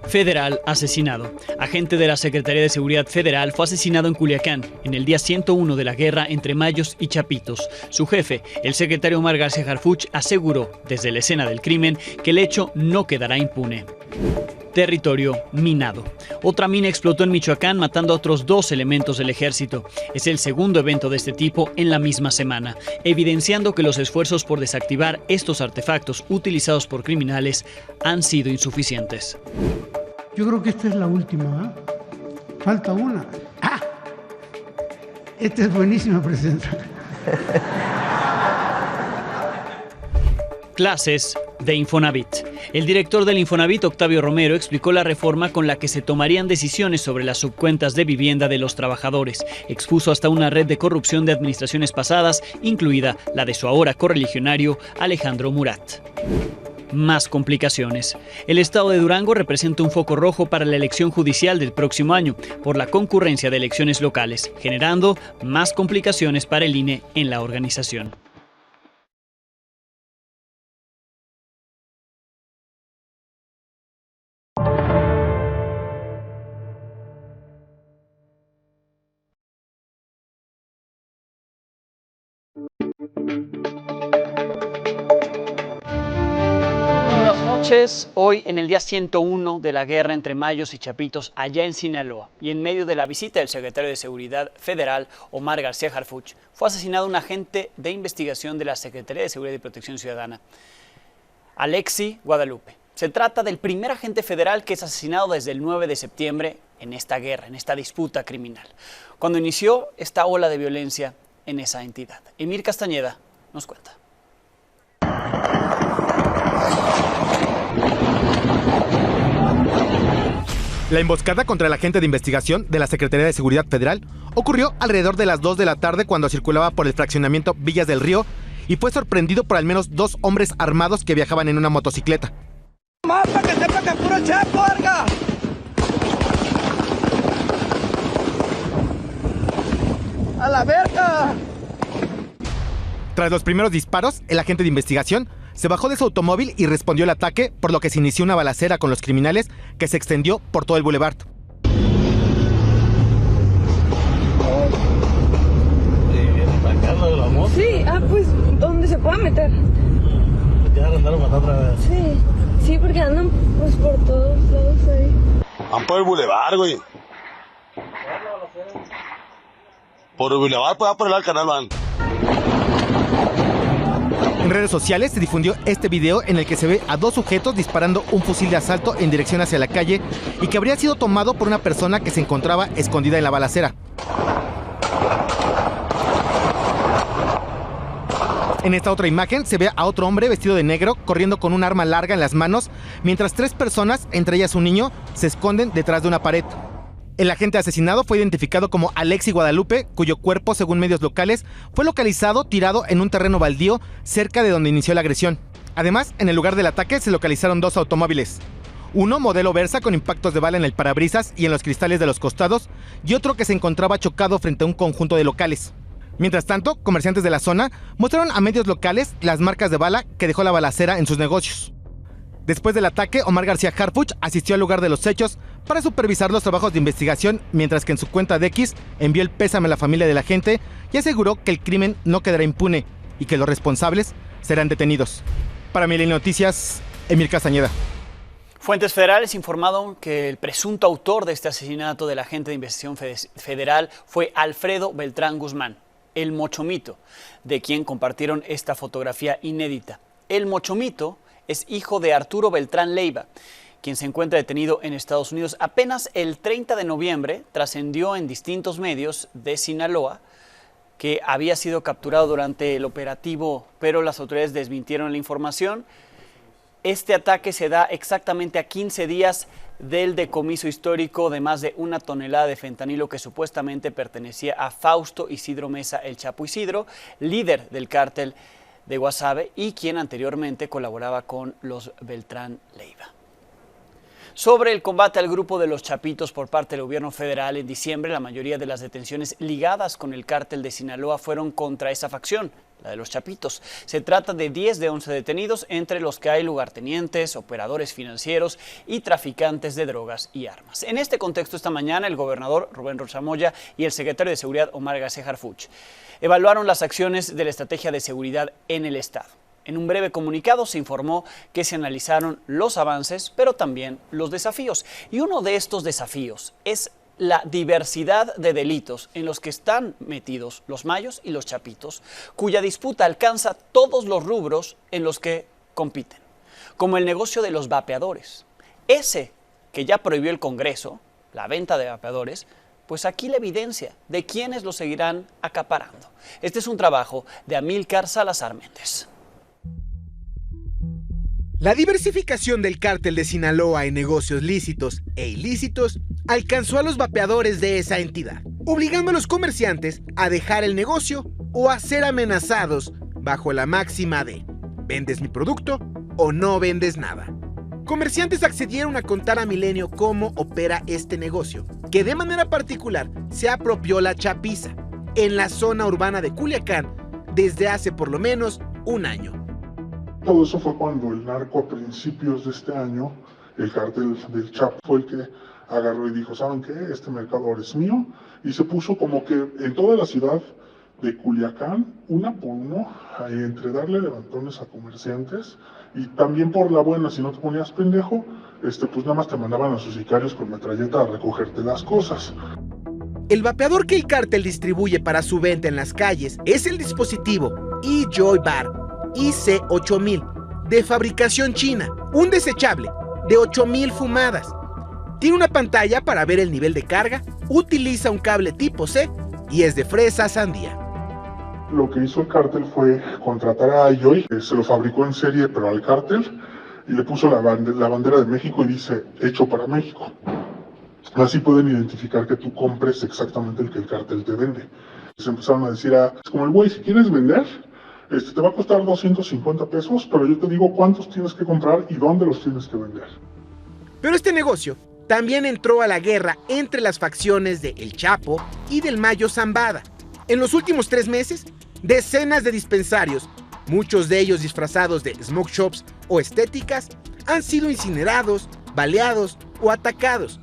Federal asesinado. Agente de la Secretaría de Seguridad Federal fue asesinado en Culiacán, en el día 101 de la guerra entre Mayos y Chapitos. Su jefe, el secretario Omar García Harfuch, aseguró desde la escena del crimen que el hecho no quedará impune. Territorio minado. Otra mina explotó en Michoacán, matando a otros 2 elementos del ejército. Es el segundo evento de este tipo en la misma semana, evidenciando que los esfuerzos por desactivar estos artefactos utilizados por criminales han sido insuficientes. Yo creo que esta es la última, ¿eh? Falta una. ¡Ah! Esta es buenísima, presidenta. Clases de Infonavit. El director del Infonavit, Octavio Romero, explicó la reforma con la que se tomarían decisiones sobre las subcuentas de vivienda de los trabajadores. Expuso hasta una red de corrupción de administraciones pasadas, incluida la de su ahora correligionario Alejandro Murat. Más complicaciones. El estado de Durango representa un foco rojo para la elección judicial del próximo año por la concurrencia de elecciones locales, generando más complicaciones para el INE en la organización. Hoy en el día 101 de la guerra entre Mayos y Chapitos allá en Sinaloa y en medio de la visita del secretario de Seguridad Federal Omar García Harfuch, fue asesinado un agente de investigación de la Secretaría de Seguridad y Protección Ciudadana, Alexi Guadalupe. Se trata del primer agente federal que es asesinado desde el 9 de septiembre en esta guerra, en esta disputa criminal, cuando inició esta ola de violencia en esa entidad. Emir Castañeda nos cuenta. La emboscada contra el agente de investigación de la Secretaría de Seguridad Federal ocurrió alrededor de las 2 de la tarde cuando circulaba por el fraccionamiento Villas del Río y fue sorprendido por al menos 2 hombres armados que viajaban en una motocicleta. ¡A la verga! Tras los primeros disparos, el agente de investigación se bajó de su automóvil y respondió al ataque, por lo que se inició una balacera con los criminales que se extendió por todo el boulevard. Sí, pues, ¿dónde se pueda meter? Ya andaron matando otra vez. Sí, porque andan pues por todos lados ahí. Van por el bulevar, güey. Por el bulevar, pues va por el canal, van. En redes sociales se difundió este video en el que se ve a 2 sujetos disparando un fusil de asalto en dirección hacia la calle y que habría sido tomado por una persona que se encontraba escondida en la balacera. En esta otra imagen se ve a otro hombre vestido de negro corriendo con un arma larga en las manos, mientras 3 personas, entre ellas un niño, se esconden detrás de una pared. El agente asesinado fue identificado como Alexi Guadalupe, cuyo cuerpo, según medios locales, fue localizado tirado en un terreno baldío cerca de donde inició la agresión. Además, en el lugar del ataque se localizaron 2 automóviles. Uno, modelo Versa, con impactos de bala en el parabrisas y en los cristales de los costados, y otro que se encontraba chocado frente a un conjunto de locales. Mientras tanto, comerciantes de la zona mostraron a medios locales las marcas de bala que dejó la balacera en sus negocios. Después del ataque, Omar García Harfuch asistió al lugar de los hechos para supervisar los trabajos de investigación, mientras que en su cuenta de X envió el pésame a la familia de la gente y aseguró que el crimen no quedará impune y que los responsables serán detenidos. Para Milenio Noticias, Emir Castañeda. Fuentes federales informaron que el presunto autor de este asesinato del agente de investigación federal fue Alfredo Beltrán Guzmán, el Mochomito, de quien compartieron esta fotografía inédita. El Mochomito es hijo de Arturo Beltrán Leiva, quien se encuentra detenido en Estados Unidos. Apenas el 30 de noviembre trascendió en distintos medios de Sinaloa que había sido capturado durante el operativo, pero las autoridades desmintieron la información. Este ataque se da exactamente a 15 días del decomiso histórico de más de 1 tonelada de fentanilo que supuestamente pertenecía a Fausto Isidro Mesa, el Chapo Isidro, líder del cártel de Guasave y quien anteriormente colaboraba con los Beltrán Leiva. Sobre el combate al grupo de los Chapitos por parte del gobierno federal, en diciembre la mayoría de las detenciones ligadas con el cártel de Sinaloa fueron contra esa facción, la de los Chapitos. Se trata de 10 de 11 detenidos, entre los que hay lugartenientes, operadores financieros y traficantes de drogas y armas. En este contexto, esta mañana el gobernador Rubén Rocha Moya y el secretario de Seguridad Omar García Harfuch evaluaron las acciones de la estrategia de seguridad en el estado. En un breve comunicado se informó que se analizaron los avances, pero también los desafíos. Y uno de estos desafíos es la diversidad de delitos en los que están metidos los mayos y los chapitos, cuya disputa alcanza todos los rubros en los que compiten, como el negocio de los vapeadores. Ese que ya prohibió el Congreso, la venta de vapeadores, pues aquí la evidencia de quiénes lo seguirán acaparando. Este es un trabajo de Amílcar Salazar Méndez. La diversificación del cártel de Sinaloa en negocios lícitos e ilícitos alcanzó a los vapeadores de esa entidad, obligando a los comerciantes a dejar el negocio o a ser amenazados bajo la máxima de ¿vendes mi producto o no vendes nada? Comerciantes accedieron a contar a Milenio cómo opera este negocio, que de manera particular se apropió la chapiza en la zona urbana de Culiacán desde hace por lo menos un año. Todo eso fue cuando el narco a principios de este año, el cártel del Chapo, fue el que agarró y dijo, ¿saben qué? Este mercado ahora es mío. Y se puso como que en toda la ciudad de Culiacán, uno por uno, entre darle levantones a comerciantes y también por la buena, si no te ponías pendejo, pues nada más te mandaban a sus sicarios con metralleta a recogerte las cosas. El vapeador que el cártel distribuye para su venta en las calles es el dispositivo eJoy Bar IC8000 de fabricación china, un desechable de 8000 fumadas. Tiene una pantalla para ver el nivel de carga, utiliza un cable tipo C y es de fresa sandía. Lo que hizo el cártel fue contratar a eJoy, se lo fabricó en serie pero al cártel y le puso la bandera de México y dice hecho para México. Así pueden identificar que tú compres exactamente el que el cártel te vende. Se empezaron a decir, es como el güey, si quieres vender, te va a costar 250 pesos, pero yo te digo cuántos tienes que comprar y dónde los tienes que vender. Pero este negocio también entró a la guerra entre las facciones de El Chapo y del Mayo Zambada. En los últimos 3 meses, decenas de dispensarios, muchos de ellos disfrazados de smoke shops o estéticas, han sido incinerados, baleados o atacados,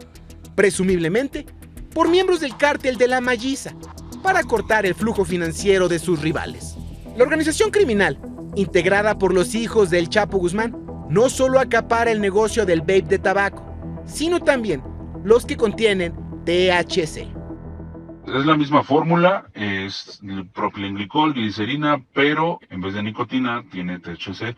presumiblemente por miembros del cártel de la Malliza, para cortar el flujo financiero de sus rivales. La organización criminal, integrada por los hijos del Chapo Guzmán, no solo acapara el negocio del vape de tabaco, sino también los que contienen THC. Es la misma fórmula, es propilenglicol, glicerina, pero en vez de nicotina tiene THC.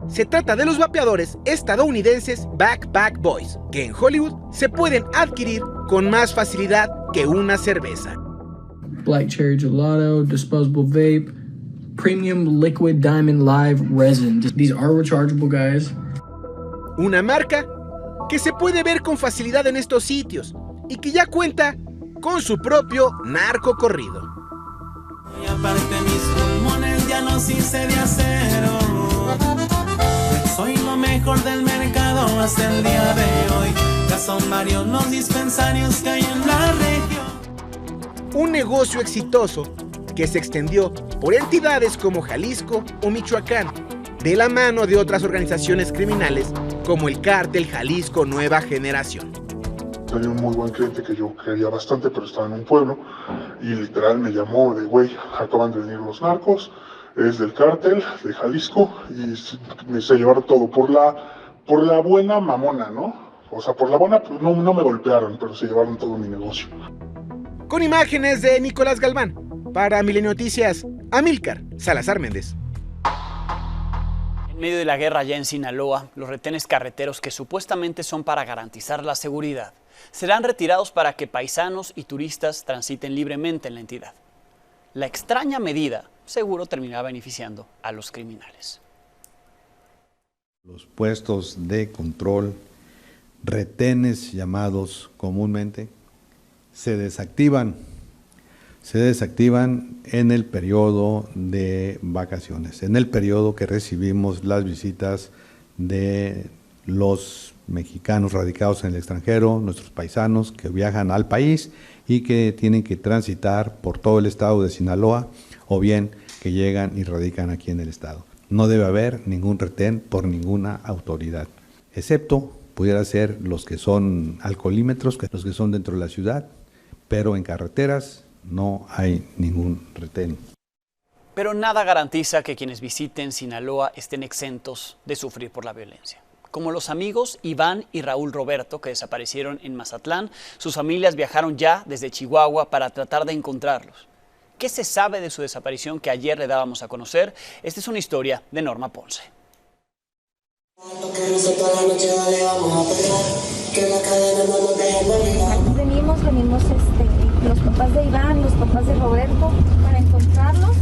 Se trata de los vapeadores estadounidenses Backpack Boys, que en Hollywood se pueden adquirir con más facilidad que una cerveza. Black Cherry Gelato, Disposable Vape, Premium Liquid Diamond Live Resin. These are rechargeable, guys. Una marca que se puede ver con facilidad en estos sitios y que ya cuenta con su propio narco corrido. Y aparte mis pulmones ya los hice de acero. Soy lo mejor del mercado hasta el día de hoy. Ya son varios los dispensarios que hay en la región. Un negocio exitoso que se extendió por entidades como Jalisco o Michoacán, de la mano de otras organizaciones criminales como el Cártel Jalisco Nueva Generación. Tenía un muy buen cliente que yo quería bastante, pero estaba en un pueblo y literal me llamó de güey, acaban de venir los narcos, es del cártel de Jalisco y se llevaron todo por la buena mamona, ¿no? O sea, por la buena no me golpearon, pero se llevaron todo mi negocio. Con imágenes de Nicolás Galván, para Milenio Noticias, Amílcar Salazar Méndez. En medio de la guerra allá en Sinaloa, los retenes carreteros que supuestamente son para garantizar la seguridad serán retirados para que paisanos y turistas transiten libremente en la entidad. La extraña medida seguro terminará beneficiando a los criminales. Los puestos de control, retenes llamados comúnmente, se desactivan en el periodo de vacaciones, en el periodo que recibimos las visitas de los mexicanos radicados en el extranjero, nuestros paisanos que viajan al país y que tienen que transitar por todo el estado de Sinaloa o bien que llegan y radican aquí en el estado. No debe haber ningún retén por ninguna autoridad, excepto pudiera ser los que son alcoholímetros, los que son dentro de la ciudad, pero en carreteras no hay ningún retén. Pero nada garantiza que quienes visiten Sinaloa estén exentos de sufrir por la violencia. Como los amigos Iván y Raúl Roberto, que desaparecieron en Mazatlán, sus familias viajaron ya desde Chihuahua para tratar de encontrarlos. ¿Qué se sabe de su desaparición que ayer le dábamos a conocer? Esta es una historia de Norma Ponce. Venimos los papás de Iván, los papás de Roberto, para encontrarlos.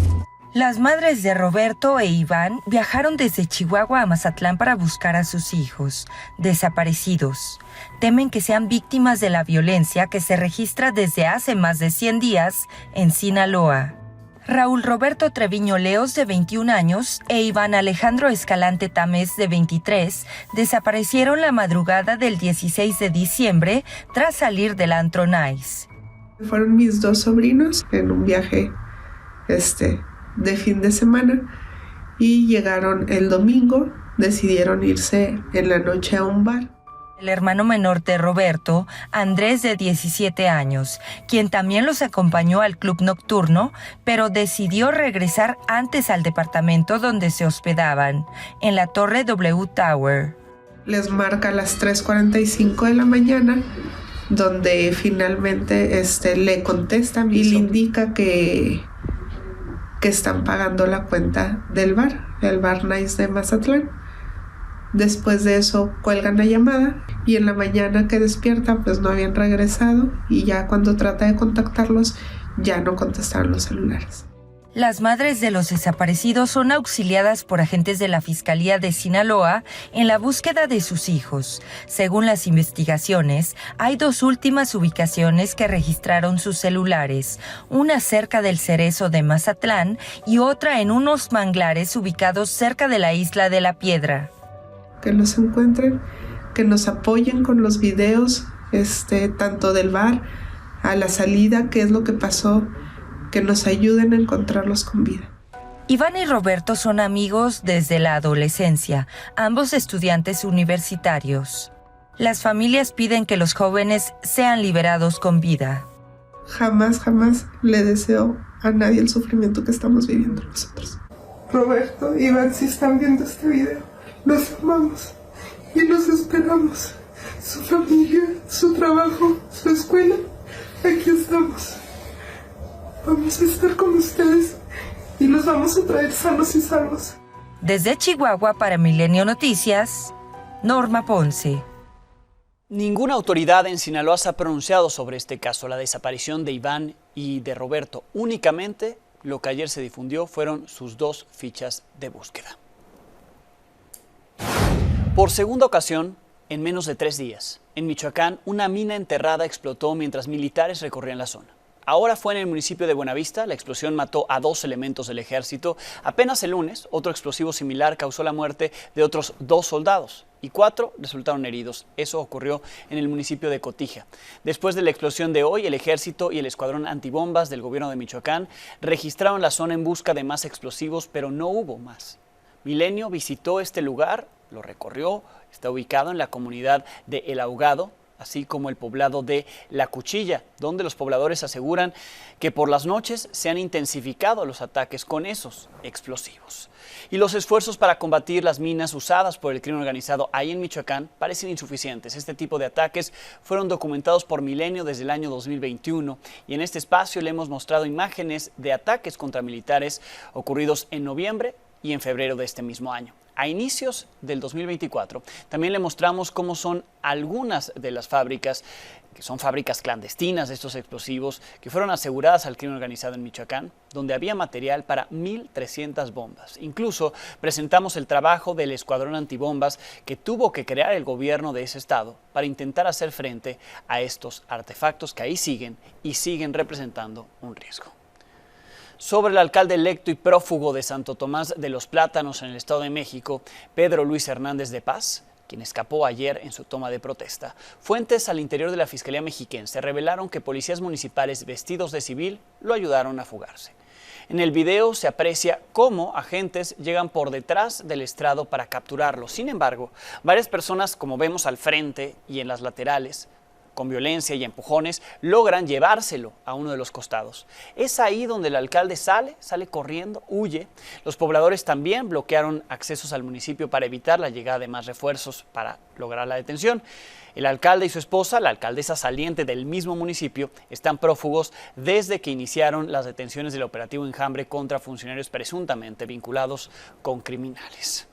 Las madres de Roberto e Iván viajaron desde Chihuahua a Mazatlán para buscar a sus hijos, desaparecidos. Temen que sean víctimas de la violencia que se registra desde hace más de 100 días en Sinaloa. Raúl Roberto Treviño Leos, de 21 años, e Iván Alejandro Escalante Tamés, de 23, desaparecieron la madrugada del 16 de diciembre tras salir del antro Nice. Fueron mis dos sobrinos en un viaje de fin de semana y llegaron el domingo, decidieron irse en la noche a un bar. El hermano menor de Roberto, Andrés, de 17 años, quien también los acompañó al club nocturno, pero decidió regresar antes al departamento donde se hospedaban, en la Torre W Tower. Les marca a las 3:45 de la mañana, donde finalmente le contestan y le indica que están pagando la cuenta del bar, el Bar Nice de Mazatlán. Después de eso cuelgan la llamada y en la mañana que despierta pues no habían regresado y ya cuando trata de contactarlos ya no contestaron los celulares. Las madres de los desaparecidos son auxiliadas por agentes de la Fiscalía de Sinaloa en la búsqueda de sus hijos. Según las investigaciones, hay dos últimas ubicaciones que registraron sus celulares, una cerca del Cerezo de Mazatlán y otra en unos manglares ubicados cerca de la isla de La Piedra. Que los encuentren, que nos apoyen con los videos, tanto del bar a la salida, qué es lo que pasó, que nos ayuden a encontrarlos con vida. Iván y Roberto son amigos desde la adolescencia, ambos estudiantes universitarios. Las familias piden que los jóvenes sean liberados con vida. Jamás le deseo a nadie el sufrimiento que estamos viviendo nosotros. Roberto, Iván, si están viendo este video, los amamos y los esperamos. Su familia, su trabajo, su escuela, aquí estamos. Vamos a estar con ustedes y los vamos a traer sanos y salvos. Desde Chihuahua para Milenio Noticias, Norma Ponce. Ninguna autoridad en Sinaloa se ha pronunciado sobre este caso, la desaparición de Iván y de Roberto. Únicamente lo que ayer se difundió fueron sus dos fichas de búsqueda. Por segunda ocasión, en menos de 3 días, en Michoacán, una mina enterrada explotó mientras militares recorrían la zona. Ahora fue en el municipio de Buenavista, la explosión mató a 2 elementos del ejército. Apenas el lunes, otro explosivo similar causó la muerte de otros 2 soldados y 4 resultaron heridos. Eso ocurrió en el municipio de Cotija. Después de la explosión de hoy, el ejército y el escuadrón antibombas del gobierno de Michoacán registraron la zona en busca de más explosivos, pero no hubo más. Milenio visitó este lugar, lo recorrió, está ubicado en la comunidad de El Ahogado, así como el poblado de La Cuchilla, donde los pobladores aseguran que por las noches se han intensificado los ataques con esos explosivos. Y los esfuerzos para combatir las minas usadas por el crimen organizado ahí en Michoacán parecen insuficientes. Este tipo de ataques fueron documentados por Milenio desde el año 2021 y en este espacio le hemos mostrado imágenes de ataques contra militares ocurridos en noviembre y en febrero de este mismo año. A inicios del 2024 también le mostramos cómo son algunas de las fábricas, que son fábricas clandestinas de estos explosivos, que fueron aseguradas al crimen organizado en Michoacán, donde había material para 1,300 bombas. Incluso presentamos el trabajo del escuadrón antibombas que tuvo que crear el gobierno de ese estado para intentar hacer frente a estos artefactos que ahí siguen y siguen representando un riesgo. Sobre el alcalde electo y prófugo de Santo Tomás de los Plátanos en el Estado de México, Pedro Luis Hernández de Paz, quien escapó ayer en su toma de protesta. Fuentes al interior de la Fiscalía Mexiquense revelaron que policías municipales vestidos de civil lo ayudaron a fugarse. En el video se aprecia cómo agentes llegan por detrás del estrado para capturarlo. Sin embargo, varias personas, como vemos al frente y en las laterales, con violencia y empujones, logran llevárselo a uno de los costados. Es ahí donde el alcalde sale corriendo, huye. Los pobladores también bloquearon accesos al municipio para evitar la llegada de más refuerzos para lograr la detención. El alcalde y su esposa, la alcaldesa saliente del mismo municipio, están prófugos desde que iniciaron las detenciones del operativo Enjambre contra funcionarios presuntamente vinculados con criminales.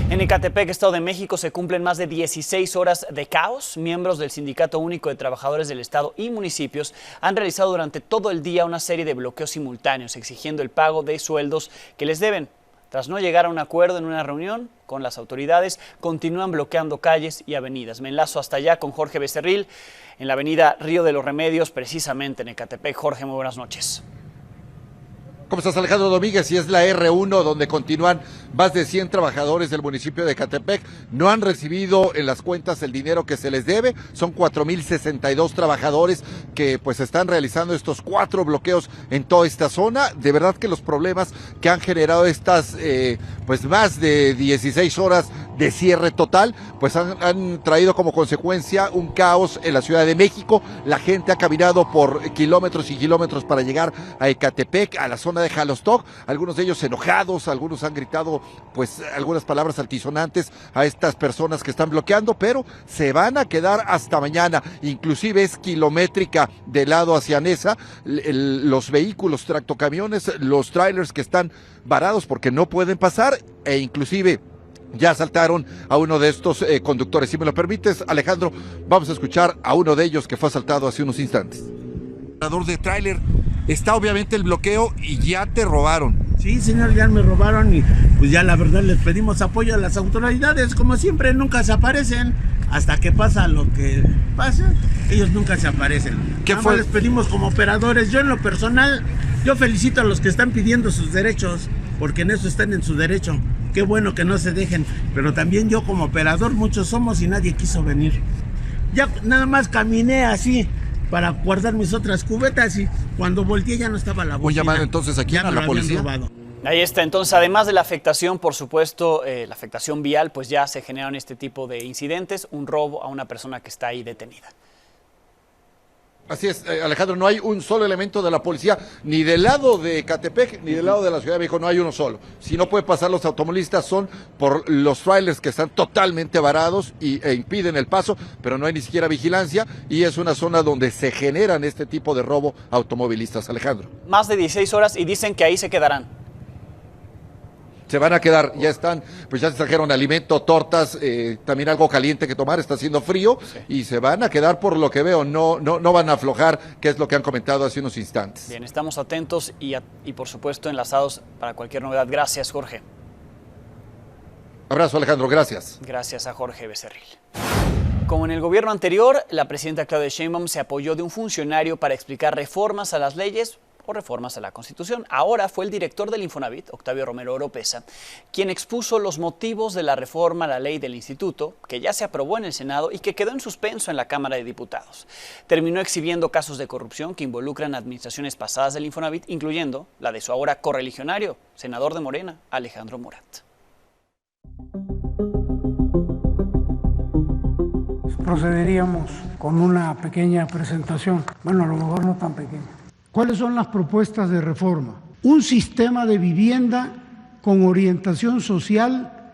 En Ecatepec, Estado de México, se cumplen más de 16 horas de caos. Miembros del Sindicato Único de Trabajadores del Estado y municipios han realizado durante todo el día una serie de bloqueos simultáneos, exigiendo el pago de sueldos que les deben. Tras no llegar a un acuerdo en una reunión con las autoridades, continúan bloqueando calles y avenidas. Me enlazo hasta allá con Jorge Becerril, en la avenida Río de los Remedios, precisamente en Ecatepec. Jorge, muy buenas noches. ¿Cómo estás, Alejandro Domínguez? Y es la R1, donde continúan más de 100 trabajadores del municipio de Ecatepec. No han recibido en las cuentas el dinero que se les debe. Son 4,062 trabajadores que pues están realizando estos 4 bloqueos en toda esta zona. De verdad que los problemas que han generado estas pues más de 16 horas de cierre total, pues han traído como consecuencia un caos en la Ciudad de México. La gente ha caminado por kilómetros y kilómetros para llegar a Ecatepec, a la zona de Jalostoc, algunos de ellos enojados, algunos han gritado pues algunas palabras altisonantes a estas personas que están bloqueando, pero se van a quedar hasta mañana. Inclusive es kilométrica de lado hacia Nesa, los vehículos, tractocamiones, los trailers que están varados porque no pueden pasar, e inclusive ya asaltaron a uno de estos conductores. Si me lo permites, Alejandro, vamos a escuchar a uno de ellos que fue asaltado hace unos instantes. De tráiler, está obviamente el bloqueo y ya te robaron. Sí, señor, ya me robaron y pues ya la verdad les pedimos apoyo a las autoridades. Como siempre, nunca se aparecen. Hasta que pasa lo que pasa, ellos nunca se aparecen. ¿Qué fue? Les pedimos como operadores. Yo en lo personal, yo felicito a los que están pidiendo sus derechos, porque en eso están en su derecho. Qué bueno que no se dejen, pero también yo como operador, muchos somos y nadie quiso venir. Ya nada más caminé así para guardar mis otras cubetas y cuando volteé ya no estaba la bocina. Voy a llamar entonces aquí a la policía. Ahí está, entonces además de la afectación, por supuesto, la afectación vial, pues ya se generan este tipo de incidentes, un robo a una persona que está ahí detenida. Así es, Alejandro, no hay un solo elemento de la policía, ni del lado de Ecatepec, ni del lado de la Ciudad de México, no hay uno solo. Si no puede pasar los automovilistas son por los trailers que están totalmente varados e impiden el paso, pero no hay ni siquiera vigilancia y es una zona donde se generan este tipo de robo a automovilistas, Alejandro. Más de 16 horas y dicen que ahí se quedarán. Se van a quedar, ya están, pues ya se trajeron alimento, tortas, también algo caliente que tomar, está haciendo frío, sí. Y se van a quedar por lo que veo, no van a aflojar, que es lo que han comentado hace unos instantes. Bien, estamos atentos y por supuesto enlazados para cualquier novedad. Gracias, Jorge. Abrazo, Alejandro, gracias. Gracias a Jorge Becerril. Como en el gobierno anterior, la presidenta Claudia Sheinbaum se apoyó de un funcionario para explicar reformas a las leyes o reformas a la Constitución. Ahora fue el director del Infonavit, Octavio Romero Oropesa, quien expuso los motivos de la reforma a la ley del instituto, que ya se aprobó en el Senado y que quedó en suspenso en la Cámara de Diputados. Terminó exhibiendo casos de corrupción que involucran administraciones pasadas del Infonavit, incluyendo la de su ahora correligionario, senador de Morena, Alejandro Murat. Procederíamos con una pequeña presentación, bueno, a lo mejor no tan pequeña. ¿Cuáles son las propuestas de reforma? Un sistema de vivienda con orientación social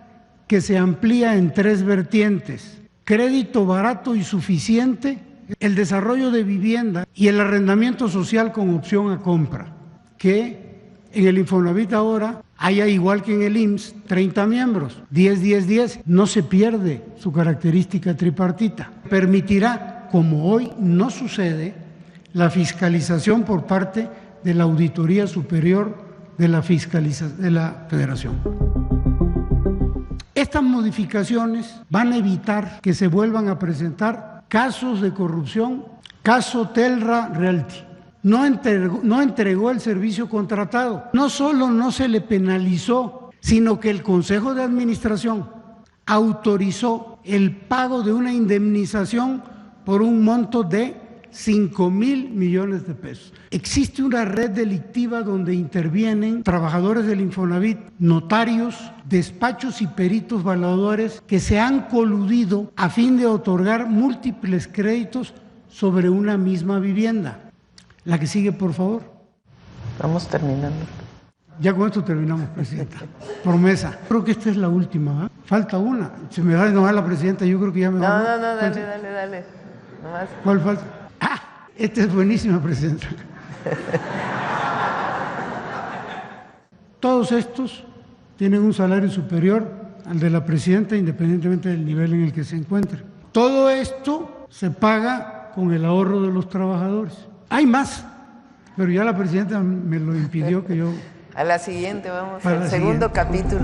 que se amplía en 3 vertientes: crédito barato y suficiente, el desarrollo de vivienda y el arrendamiento social con opción a compra. Que en el Infonavit ahora haya, igual que en el IMSS, 30 miembros, 10-10-10, no se pierde su característica tripartita. Permitirá, como hoy no sucede, la fiscalización por parte de la Auditoría Superior de la Federación. Estas modificaciones van a evitar que se vuelvan a presentar casos de corrupción. Caso Telra Realty. No entregó el servicio contratado. No solo no se le penalizó, sino que el Consejo de Administración autorizó el pago de una indemnización por un monto de 5,000 millones de pesos. Existe una red delictiva donde intervienen trabajadores del Infonavit, notarios, despachos y peritos valuadores que se han coludido a fin de otorgar múltiples créditos sobre una misma vivienda. La que sigue, por favor. Vamos terminando. Ya con esto terminamos, Presidenta. Promesa. Creo que esta es la última, ¿eh? Falta una. Se me va a enojar la Presidenta, yo creo que ya me va a... No, dale. Nomás. ¿Cuál falta? Esta es buenísima, Presidenta. Todos estos tienen un salario superior al de la Presidenta, independientemente del nivel en el que se encuentren. Todo esto se paga con el ahorro de los trabajadores. Hay más, pero ya la Presidenta me lo impidió que yo... A la siguiente, vamos al segundo capítulo.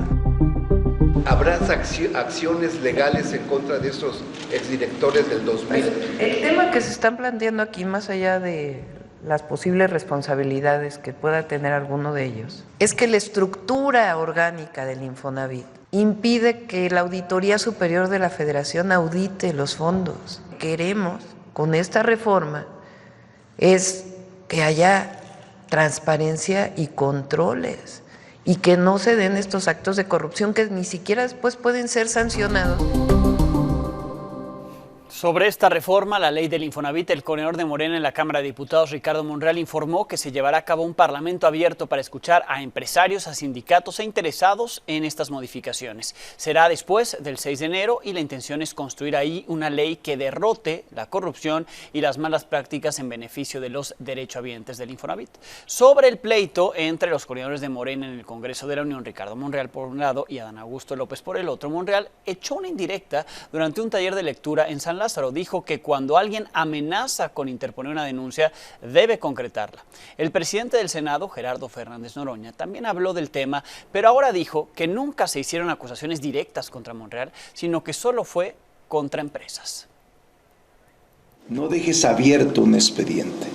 ¿Habrá acciones legales en contra de estos exdirectores del 2000? El tema que se están planteando aquí, más allá de las posibles responsabilidades que pueda tener alguno de ellos, es que la estructura orgánica del Infonavit impide que la Auditoría Superior de la Federación audite los fondos. Lo que queremos con esta reforma es que haya transparencia y controles, y que no se den estos actos de corrupción que ni siquiera después pueden ser sancionados. Sobre esta reforma, la ley del Infonavit, el coordinador de Morena en la Cámara de Diputados, Ricardo Monreal, informó que se llevará a cabo un parlamento abierto para escuchar a empresarios, a sindicatos e interesados en estas modificaciones. Será después del 6 de enero y la intención es construir ahí una ley que derrote la corrupción y las malas prácticas en beneficio de los derechohabientes del Infonavit. Sobre el pleito entre los coordinadores de Morena en el Congreso de la Unión, Ricardo Monreal por un lado y Adán Augusto López por el otro, Monreal echó una indirecta durante un taller de lectura en San Lázaro. Dijo que cuando alguien amenaza con interponer una denuncia, debe concretarla. El presidente del Senado, Gerardo Fernández Noroña, también habló del tema, pero ahora dijo que nunca se hicieron acusaciones directas contra Monreal, sino que solo fue contra empresas. No dejes abierto un expediente,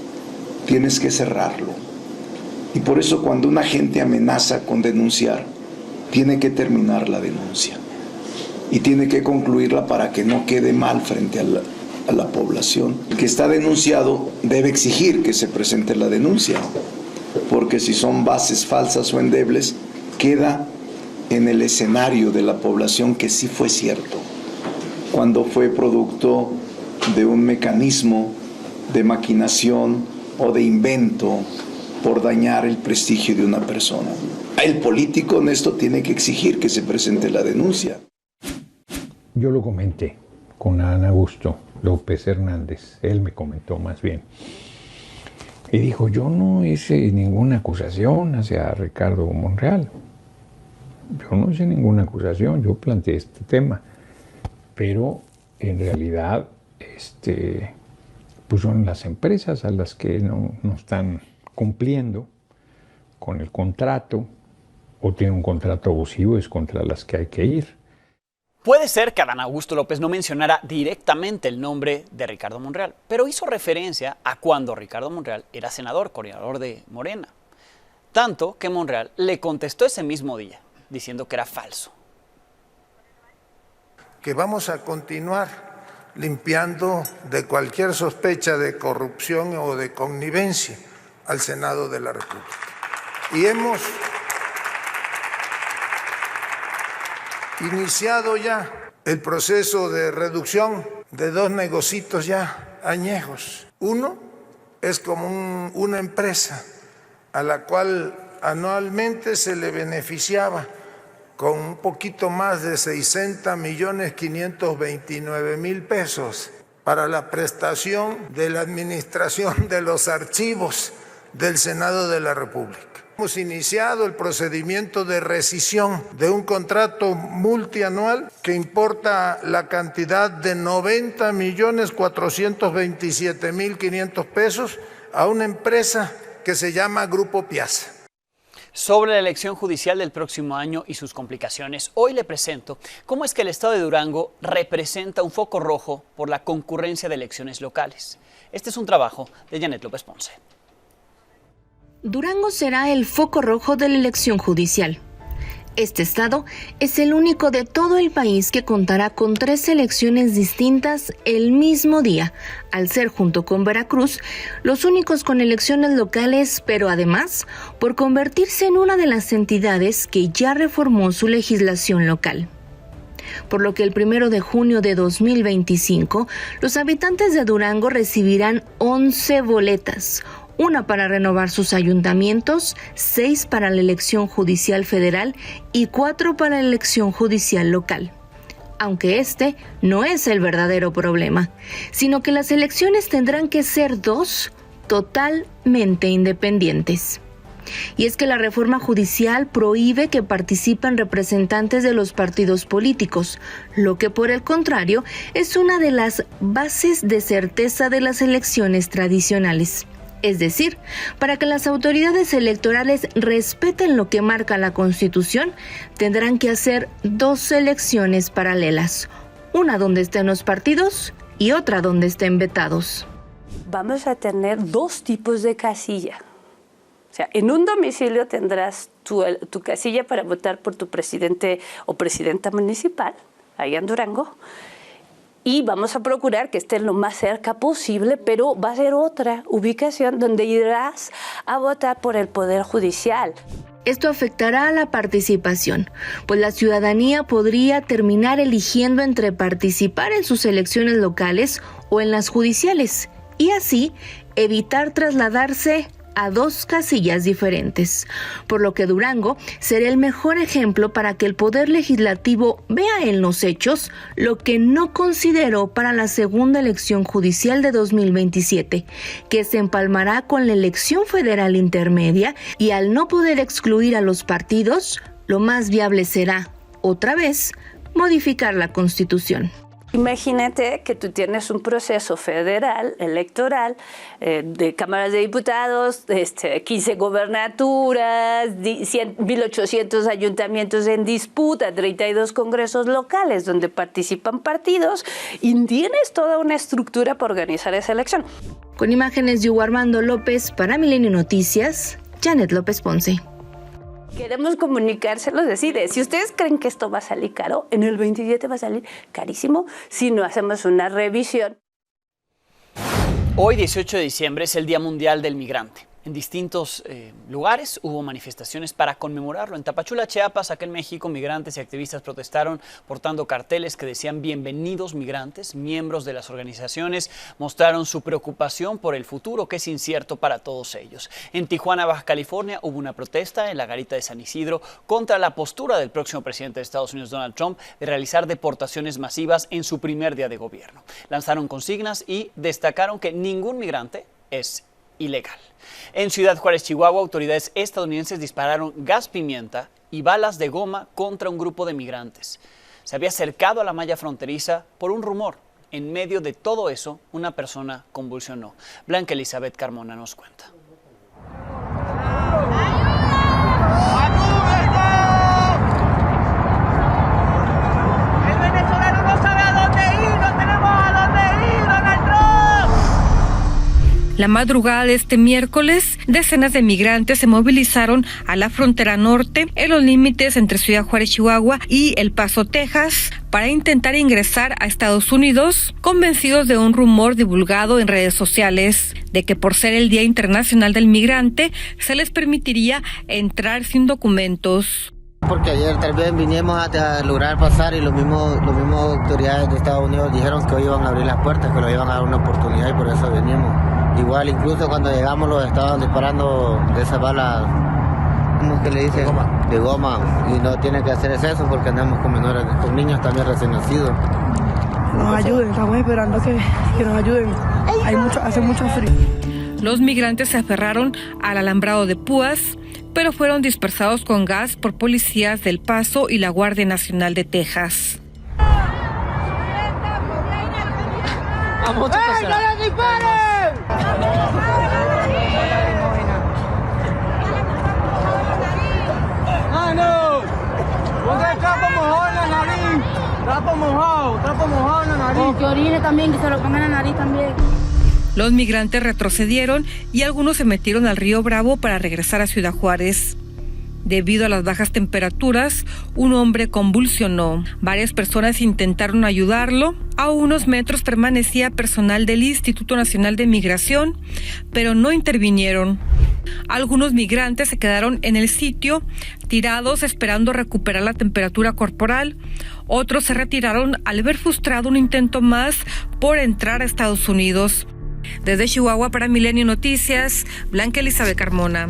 tienes que cerrarlo. Y por eso cuando un agente amenaza con denunciar, tiene que terminar la denuncia. Y tiene que concluirla para que no quede mal frente a la población. El que está denunciado debe exigir que se presente la denuncia, porque si son bases falsas o endebles, queda en el escenario de la población que sí fue cierto, cuando fue producto de un mecanismo de maquinación o de invento por dañar el prestigio de una persona. El político honesto tiene que exigir que se presente la denuncia. Yo lo comenté con Adán Augusto López Hernández, él me comentó más bien, y dijo, yo no hice ninguna acusación hacia Ricardo Monreal, yo no hice ninguna acusación, yo planteé este tema, pero en realidad pues son las empresas a las que no están cumpliendo con el contrato, o tienen un contrato abusivo, es contra las que hay que ir. Puede ser que Adán Augusto López no mencionara directamente el nombre de Ricardo Monreal, pero hizo referencia a cuando Ricardo Monreal era senador, coordinador de Morena. Tanto que Monreal le contestó ese mismo día, diciendo que era falso. Que vamos a continuar limpiando de cualquier sospecha de corrupción o de connivencia al Senado de la República. Y hemos iniciado ya el proceso de reducción de 2 negocitos ya añejos. Uno es como una empresa a la cual anualmente se le beneficiaba con un poquito más de 60.529.000 pesos para la prestación de la administración de los archivos del Senado de la República. Hemos iniciado el procedimiento de rescisión de un contrato multianual que importa la cantidad de 90.427.500 pesos a una empresa que se llama Grupo Piazza. Sobre la elección judicial del próximo año y sus complicaciones, hoy le presento cómo es que el estado de Durango representa un foco rojo por la concurrencia de elecciones locales. Este es un trabajo de Janet López Ponce. Durango será el foco rojo de la elección judicial. Este estado es el único de todo el país que contará con 3 elecciones distintas el mismo día, al ser junto con Veracruz los únicos con elecciones locales, pero además por convertirse en una de las entidades que ya reformó su legislación local. Por lo que el 1 de junio de 2025, los habitantes de Durango recibirán 11 boletas, una para renovar sus ayuntamientos, 6 para la elección judicial federal y 4 para la elección judicial local. Aunque este no es el verdadero problema, sino que las elecciones tendrán que ser 2 totalmente independientes. Y es que la reforma judicial prohíbe que participen representantes de los partidos políticos, lo que por el contrario es una de las bases de certeza de las elecciones tradicionales. Es decir, para que las autoridades electorales respeten lo que marca la Constitución, tendrán que hacer 2 elecciones paralelas, una donde estén los partidos y otra donde estén vetados. Vamos a tener 2 tipos de casilla. O sea, en un domicilio tendrás tu casilla para votar por tu presidente o presidenta municipal, allá en Durango, y vamos a procurar que esté lo más cerca posible, pero va a ser otra ubicación donde irás a votar por el Poder Judicial. Esto afectará a la participación, pues la ciudadanía podría terminar eligiendo entre participar en sus elecciones locales o en las judiciales, y así evitar trasladarse a 2 casillas diferentes, por lo que Durango será el mejor ejemplo para que el Poder Legislativo vea en los hechos lo que no consideró para la segunda elección judicial de 2027, que se empalmará con la elección federal intermedia, y al no poder excluir a los partidos, lo más viable será, otra vez, modificar la Constitución. Imagínate que tú tienes un proceso federal, electoral, de cámaras de diputados, 15 gobernaturas, 1.800 ayuntamientos en disputa, 32 congresos locales donde participan partidos, y tienes toda una estructura para organizar esa elección. Con imágenes de Hugo Armando López, para Milenio Noticias, Janet López Ponce. Queremos comunicárselos, decide, si ustedes creen que esto va a salir caro, en el 27 va a salir carísimo si no hacemos una revisión. Hoy, 18 de diciembre, es el Día Mundial del Migrante. En distintos lugares hubo manifestaciones para conmemorarlo. En Tapachula, Chiapas, acá en México, migrantes y activistas protestaron portando carteles que decían bienvenidos migrantes. Miembros de las organizaciones mostraron su preocupación por el futuro, que es incierto para todos ellos. En Tijuana, Baja California, hubo una protesta en la garita de San Isidro contra la postura del próximo presidente de Estados Unidos, Donald Trump, de realizar deportaciones masivas en su primer día de gobierno. Lanzaron consignas y destacaron que ningún migrante es ilegal. En Ciudad Juárez, Chihuahua, autoridades estadounidenses dispararon gas pimienta y balas de goma contra un grupo de migrantes. Se había acercado a la malla fronteriza por un rumor. En medio de todo eso, una persona convulsionó. Blanca Elizabeth Carmona nos cuenta. El venezolano no sabe a dónde ir, no tenemos a dónde ir, Donald Trump. La madrugada de este miércoles, decenas de migrantes se movilizaron a la frontera norte, en los límites entre Ciudad Juárez, Chihuahua y El Paso, Texas, para intentar ingresar a Estados Unidos, convencidos de un rumor divulgado en redes sociales de que por ser el Día Internacional del Migrante, se les permitiría entrar sin documentos. Porque ayer también vinimos a lograr pasar y los mismos autoridades de Estados Unidos dijeron que hoy iban a abrir las puertas, que nos iban a dar una oportunidad y por eso venimos. Igual, incluso cuando llegamos los estaban disparando de esas balas, ¿cómo es que le dicen? De goma. Y no tienen que hacer eso porque andamos con menores, con niños también recién nacidos. Nos ayuden, estamos esperando que nos ayuden. Hace mucho frío. Los migrantes se aferraron al alambrado de púas, pero fueron dispersados con gas por policías del Paso y la Guardia Nacional de Texas. ¡Ey, no le disparen! ¡Mano! Ponga el trapo mojado en la nariz. Trapo mojado en la nariz. O que orine también, que se lo pongan en la nariz también. Los migrantes retrocedieron y algunos se metieron al río Bravo para regresar a Ciudad Juárez. Debido a las bajas temperaturas, un hombre convulsionó. Varias personas intentaron ayudarlo. A unos metros permanecía personal del Instituto Nacional de Migración, pero no intervinieron. Algunos migrantes se quedaron en el sitio, tirados esperando recuperar la temperatura corporal. Otros se retiraron al ver frustrado un intento más por entrar a Estados Unidos. Desde Chihuahua para Milenio Noticias, Blanca Elizabeth Carmona.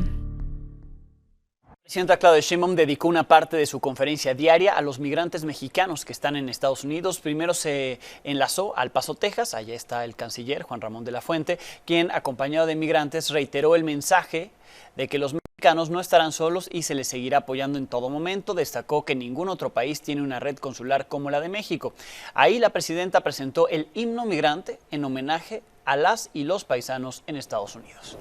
La presidenta Claudia Sheinbaum dedicó una parte de su conferencia diaria a los migrantes mexicanos que están en Estados Unidos. Primero se enlazó al Paso, Texas. Allá está el canciller Juan Ramón de la Fuente, quien, acompañado de migrantes, reiteró el mensaje de que los mexicanos no estarán solos y se les seguirá apoyando en todo momento. Destacó que ningún otro país tiene una red consular como la de México. Ahí la presidenta presentó el himno migrante en homenaje a las y los paisanos en Estados Unidos.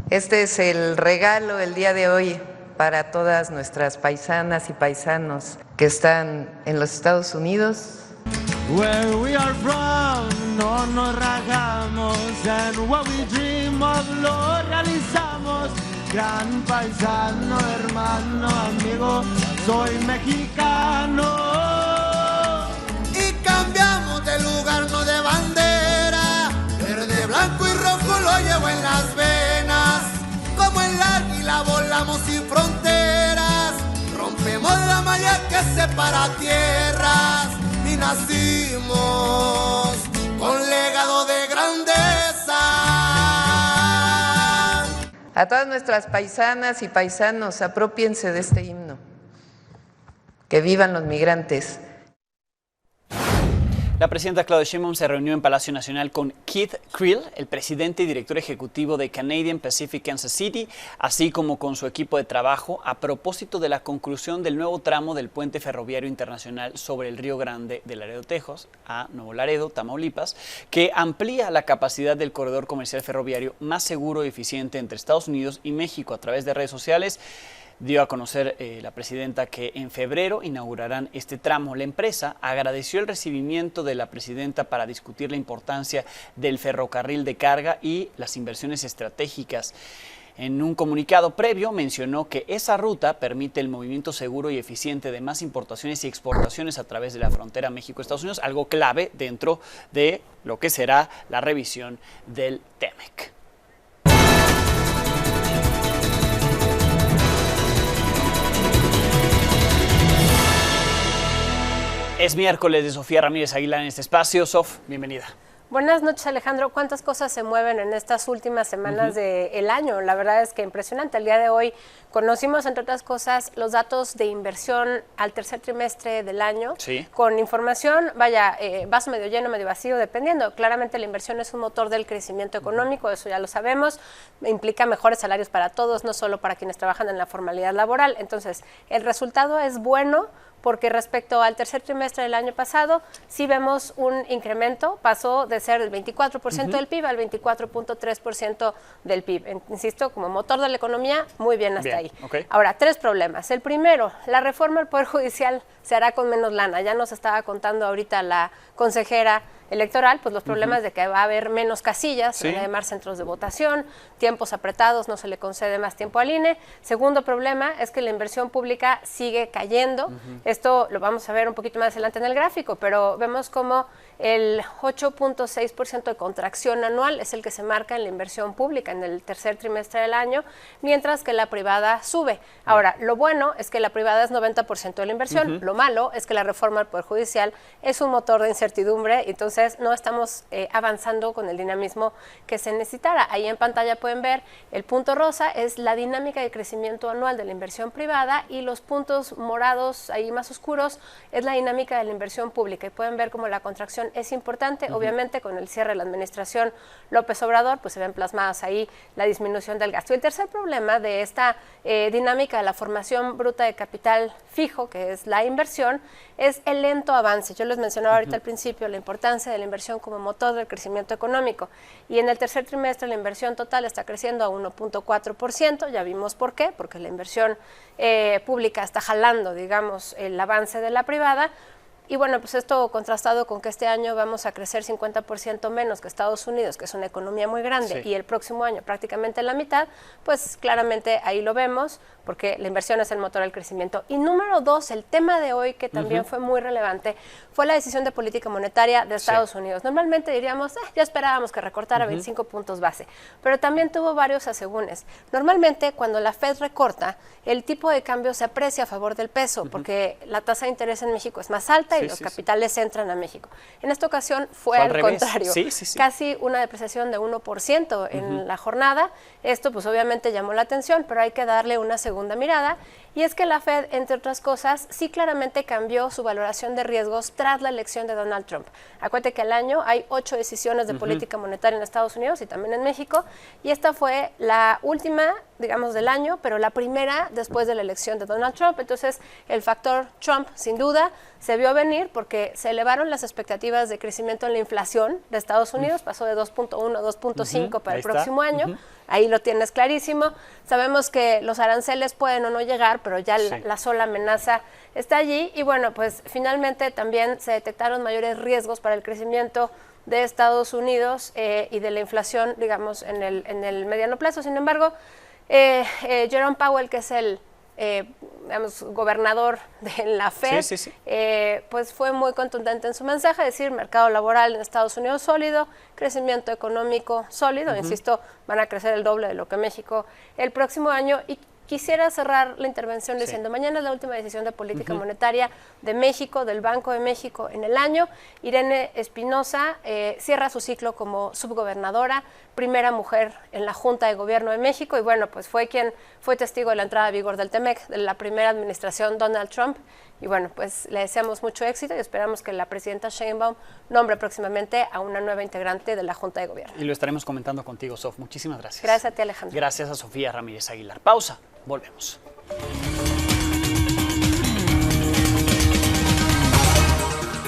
Este es el regalo el día de hoy para todas nuestras paisanas y paisanos que están en los Estados Unidos. Where we are from, no nos rajamos, and what we dream of lo realizamos. Gran paisano, hermano, amigo, soy mexicano. Y cambiamos de lugar, no de bandera, verde, blanco y rojo lo llevo en las venas. Como el águila volamos sin fronteras, rompemos la malla que separa tierras. Y nacimos con legado de grandeza. A todas nuestras paisanas y paisanos, aprópiense de este himno. Que vivan los migrantes. La presidenta Claudia Sheinbaum se reunió en Palacio Nacional con Keith Creel, el presidente y director ejecutivo de Canadian Pacific Kansas City, así como con su equipo de trabajo a propósito de la conclusión del nuevo tramo del puente ferroviario internacional sobre el Río Grande de Laredo, Texas, a Nuevo Laredo, Tamaulipas, que amplía la capacidad del corredor comercial ferroviario más seguro y eficiente entre Estados Unidos y México. A través de redes sociales dio a conocer la presidenta que en febrero inaugurarán este tramo. La empresa agradeció el recibimiento de la presidenta para discutir la importancia del ferrocarril de carga y las inversiones estratégicas. En un comunicado previo mencionó que esa ruta permite el movimiento seguro y eficiente de más importaciones y exportaciones a través de la frontera México-Estados Unidos, algo clave dentro de lo que será la revisión del TEMEC. Es miércoles de Sofía Ramírez Aguilar en este espacio. Sof, bienvenida. Buenas noches, Alejandro. ¿Cuántas cosas se mueven en estas últimas semanas del año? La verdad es que impresionante. El día de hoy conocimos, entre otras cosas, los datos de inversión al tercer trimestre del año. Sí. Con información, vaso medio lleno, medio vacío, dependiendo. Claramente la inversión es un motor del crecimiento económico, eso ya lo sabemos. Implica mejores salarios para todos, no solo para quienes trabajan en la formalidad laboral. Entonces, el resultado es bueno, porque respecto al tercer trimestre del año pasado, sí vemos un incremento, pasó de ser el 24% del PIB al 24.3% del PIB. Insisto, como motor de la economía, muy bien hasta ahí. Okay. Ahora, 3 problemas. El primero, la reforma al Poder Judicial se hará con menos lana. Ya nos estaba contando ahorita la consejera electoral, pues los problemas de que va a haber menos casillas, van a haber más centros de votación, tiempos apretados, no se le concede más tiempo al INE. Segundo problema es que la inversión pública sigue cayendo. Esto lo vamos a ver un poquito más adelante en el gráfico, pero vemos como el 8.6% de contracción anual es el que se marca en la inversión pública en el tercer trimestre del año, mientras que la privada sube. Ahora, lo bueno es que la privada es 90% de la inversión, lo malo es que la reforma al Poder Judicial es un motor de incertidumbre, entonces no estamos avanzando con el dinamismo que se necesitara. Ahí en pantalla pueden ver el punto rosa es la dinámica de crecimiento anual de la inversión privada y los puntos morados ahí más oscuros es la dinámica de la inversión pública y pueden ver cómo la contracción es importante. Obviamente con el cierre de la administración López Obrador pues se ven plasmadas ahí la disminución del gasto. Y el tercer problema de esta dinámica de la formación bruta de capital fijo, que es la inversión, es el lento avance. Yo les mencionaba ahorita al principio la importancia de la inversión como motor del crecimiento económico y en el tercer trimestre la inversión total está creciendo a 1.4%, ya vimos por qué, porque la inversión pública está jalando, digamos, el avance de la privada, Y bueno, pues esto contrastado con que este año vamos a crecer 50% menos que Estados Unidos, que es una economía muy grande, y el próximo año prácticamente la mitad, pues claramente ahí lo vemos, porque la inversión es el motor del crecimiento. Y número 2, el tema de hoy que también fue muy relevante, fue la decisión de política monetaria de Estados Unidos. Normalmente diríamos, ya esperábamos que recortara 25 puntos base, pero también tuvo varios asegúnes. Normalmente cuando la Fed recorta, el tipo de cambio se aprecia a favor del peso, porque la tasa de interés en México es más alta y los capitales entran a México. En esta ocasión fue al contrario, casi una depreciación de 1% en la jornada. Esto pues obviamente llamó la atención, pero hay que darle una segunda mirada, y es que la Fed, entre otras cosas, sí claramente cambió su valoración de riesgos tras la elección de Donald Trump. Acuérdate que al año hay 8 decisiones de política monetaria en Estados Unidos y también en México, y esta fue la última, digamos, del año, pero la primera después de la elección de Donald Trump. Entonces, el factor Trump, sin duda, se vio venir porque se elevaron las expectativas de crecimiento en la inflación de Estados Unidos, pasó de 2.1 a 2.5 para el próximo año. Ahí lo tienes clarísimo. Sabemos que los aranceles pueden o no llegar, pero ya la sola amenaza está allí. Y bueno, pues finalmente también se detectaron mayores riesgos para el crecimiento de Estados Unidos y de la inflación, digamos, en el mediano plazo. Sin embargo, Jerome Powell, que es el digamos, gobernador de la Fed, pues fue muy contundente en su mensaje, es decir, mercado laboral en Estados Unidos sólido, crecimiento económico sólido, insisto, van a crecer el doble de lo que México el próximo año. Y quisiera cerrar la intervención diciendo, mañana es la última decisión de política monetaria de México, del Banco de México en el año. Irene Espinosa cierra su ciclo como subgobernadora, primera mujer en la Junta de Gobierno de México, y bueno, pues fue quien fue testigo de la entrada a vigor del TEMEC, de la primera administración Donald Trump. Y bueno, pues le deseamos mucho éxito y esperamos que la presidenta Sheinbaum nombre próximamente a una nueva integrante de la Junta de Gobierno. Y lo estaremos comentando contigo, Sof. Muchísimas gracias. Gracias a ti, Alejandro. Gracias a Sofía Ramírez Aguilar. Pausa, volvemos.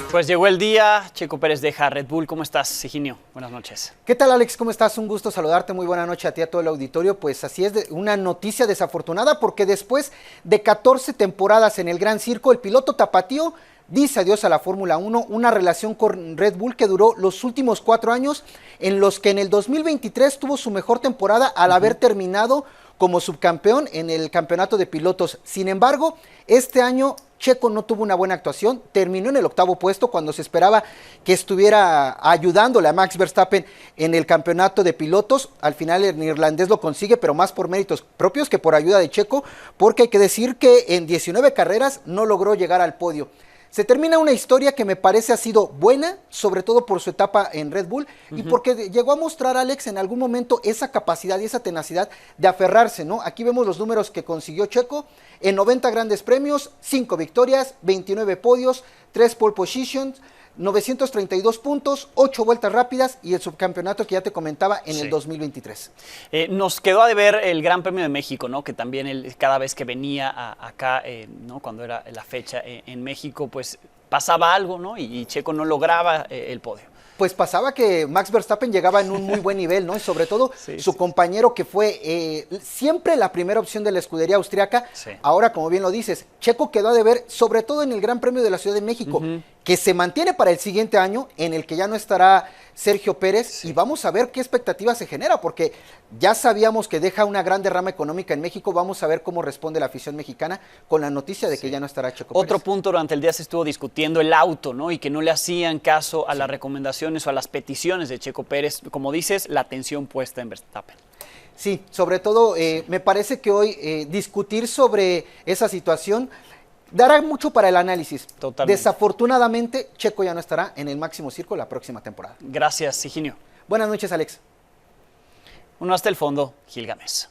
Pues llegó el día, Checo Pérez deja Red Bull. ¿Cómo estás, Higinio? Buenas noches. ¿Qué tal, Alex? ¿Cómo estás? Un gusto saludarte. Muy buena noche a ti, a todo el auditorio. Pues así es, una noticia desafortunada, porque después de 14 temporadas en el Gran Circo, el piloto tapatío dice adiós a la Fórmula 1, una relación con Red Bull que duró los últimos 4 años, en los que en el 2023 tuvo su mejor temporada al haber terminado como subcampeón en el campeonato de pilotos. Sin embargo, este año Checo no tuvo una buena actuación, terminó en el 8º puesto cuando se esperaba que estuviera ayudándole a Max Verstappen en el campeonato de pilotos. Al final el neerlandés lo consigue, pero más por méritos propios que por ayuda de Checo, porque hay que decir que en 19 carreras no logró llegar al podio. Se termina una historia que me parece ha sido buena, sobre todo por su etapa en Red Bull, y porque llegó a mostrar, Alex, en algún momento esa capacidad y esa tenacidad de aferrarse, ¿no? Aquí vemos los números que consiguió Checo en 90 grandes premios, 5 victorias, 29 podios, 3 pole positions, 932 puntos, 8 vueltas rápidas y el subcampeonato que ya te comentaba en el 2023. Nos quedó a deber el Gran Premio de México, ¿no? Que también cada vez que venía acá, ¿no? Cuando era la fecha en México, pues pasaba algo, ¿no? Y Checo no lograba el podio. Pues pasaba que Max Verstappen llegaba en un muy buen nivel, ¿no? Y sobre todo su compañero, que fue siempre la primera opción de la escudería austriaca. Ahora, como bien lo dices, Checo quedó a deber, sobre todo en el Gran Premio de la Ciudad de México, que se mantiene para el siguiente año, en el que ya no estará Sergio Pérez, y vamos a ver qué expectativa se genera, porque ya sabíamos que deja una gran derrama económica en México. Vamos a ver cómo responde la afición mexicana con la noticia de que ya no estará Checo Pérez. Otro punto, durante el día se estuvo discutiendo el auto, ¿no? Y que no le hacían caso a las recomendaciones o a las peticiones de Checo Pérez. Como dices, la atención puesta en Verstappen. Sí, sobre todo me parece que hoy discutir sobre esa situación dará mucho para el análisis. Totalmente. Desafortunadamente, Checo ya no estará en el máximo circo la próxima temporada. Gracias, Higinio. Buenas noches, Alex. Uno hasta el fondo, Gil Gámez.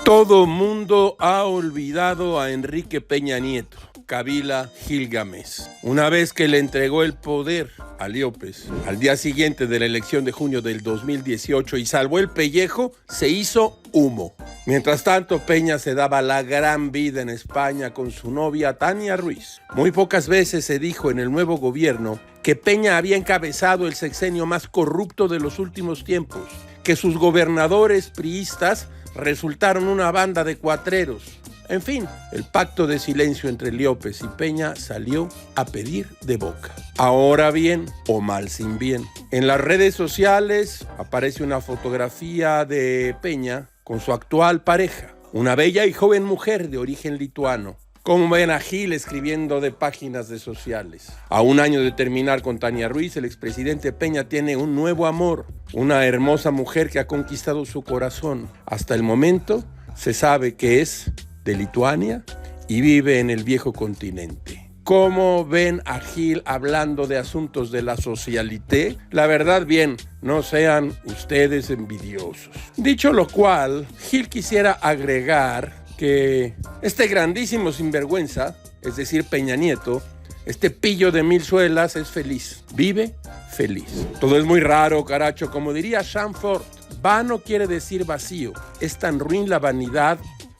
Todo mundo ha olvidado a Enrique Peña Nieto. Kabila Gilgamesh. Una vez que le entregó el poder a López al día siguiente de la elección de junio del 2018 y salvó el pellejo, se hizo humo. Mientras tanto, Peña se daba la gran vida en España con su novia Tania Ruiz. Muy pocas veces se dijo en el nuevo gobierno que Peña había encabezado el sexenio más corrupto de los últimos tiempos, que sus gobernadores priistas resultaron una banda de cuatreros. En fin, el pacto de silencio entre López y Peña salió a pedir de boca. Ahora bien, o mal sin bien. En las redes sociales aparece una fotografía de Peña con su actual pareja, una bella y joven mujer de origen lituano. Como ven a Gil escribiendo de páginas de sociales. A un año de terminar con Tania Ruiz, el expresidente Peña tiene un nuevo amor, una hermosa mujer que ha conquistado su corazón. Hasta el momento se sabe que es de Lituania y vive en el viejo continente. ¿Cómo ven a Gil hablando de asuntos de la socialité? La verdad, bien, no sean ustedes envidiosos. Dicho lo cual, Gil quisiera agregar que este grandísimo sinvergüenza, es decir, Peña Nieto, este pillo de 1000 suelas, es feliz, vive feliz. Todo es muy raro, caracho, como diría Chamfort, vano quiere decir vacío, es tan ruin la vanidad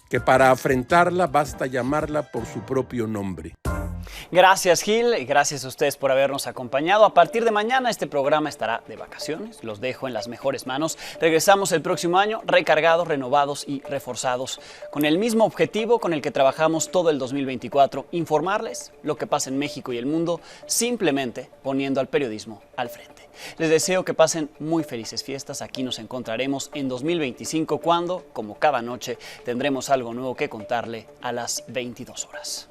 que para afrentarla basta llamarla por su propio nombre. Gracias, Gil, y gracias a ustedes por habernos acompañado. A partir de mañana este programa estará de vacaciones, los dejo en las mejores manos. Regresamos el próximo año recargados, renovados y reforzados, con el mismo objetivo con el que trabajamos todo el 2024, informarles lo que pasa en México y el mundo, simplemente poniendo al periodismo al frente. Les deseo que pasen muy felices fiestas. Aquí nos encontraremos en 2025 cuando, como cada noche, tendremos algo nuevo que contarle a las 22 horas.